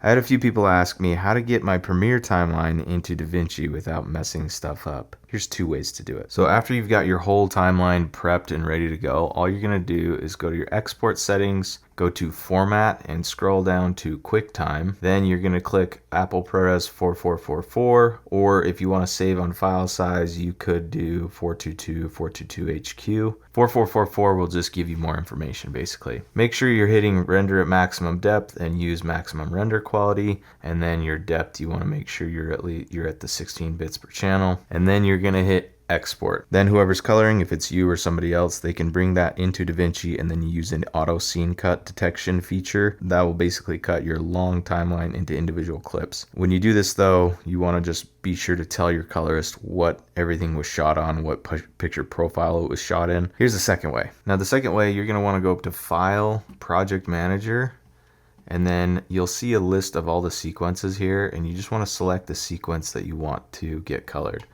I had a few people ask me how to get my Premiere timeline into DaVinci without messing stuff up. Here's 2 ways to do it. So after you've got your whole timeline prepped and ready to go, all you're gonna do is go to your export settings, go to Format, and scroll down to QuickTime. Then you're gonna click Apple ProRes 4444, or if you wanna save on file size, you could do 422, 422 HQ. 4444 will just give you more information basically. Make sure you're hitting render at maximum depth and use maximum render quality, and then your depth, you wanna make sure you're at the 16 bits per channel, and then you're gonna hit export. Then whoever's coloring, if it's you or somebody else, they can bring that into DaVinci, and then you use an auto scene cut detection feature that will basically cut your long timeline into individual clips. When you do this though, you want to just be sure to tell your colorist what everything was shot on, what picture profile it was shot in. Here's the second way. Now the second way, you're going to want to go up to File, Project Manager, and then you'll see a list of all the sequences here, and you just want to select the sequence that you want to get colored.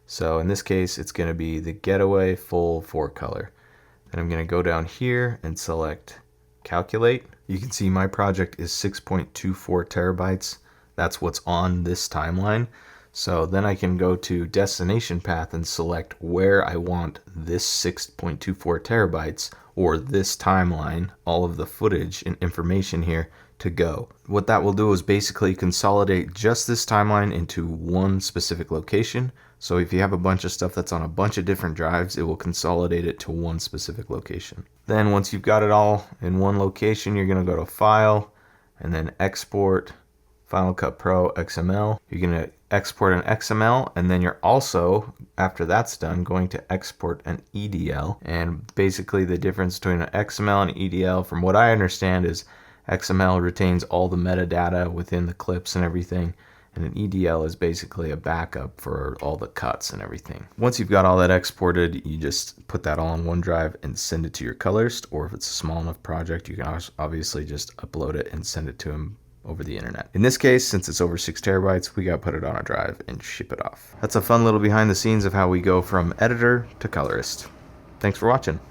So in this case, it's going to be the Getaway Full 4-color. Then I'm going to go down here and select Calculate. You can see my project is 6.24 terabytes. That's what's on this timeline. So then I can go to Destination Path and select where I want this 6.24 terabytes, or this timeline, all of the footage and information here, to go. What that will do is basically consolidate just this timeline into one specific location. So if you have a bunch of stuff that's on a bunch of different drives, it will consolidate it to one specific location. Then once you've got it all in one location, you're going to go to File and then Export, Final Cut Pro XML. You're going to export an XML, and then you're also, after that's done, going to export an EDL. And basically the difference between an XML and EDL, from what I understand, is XML retains all the metadata within the clips and everything, and an EDL is basically a backup for all the cuts and everything. Once you've got all that exported, you just put that all on one drive and send it to your colorist, or if it's a small enough project, you can obviously just upload it and send it to him over the internet. In this case, since it's over 6 terabytes, we gotta put it on a drive and ship it off. That's a fun little behind the scenes of how we go from editor to colorist. Thanks for watching.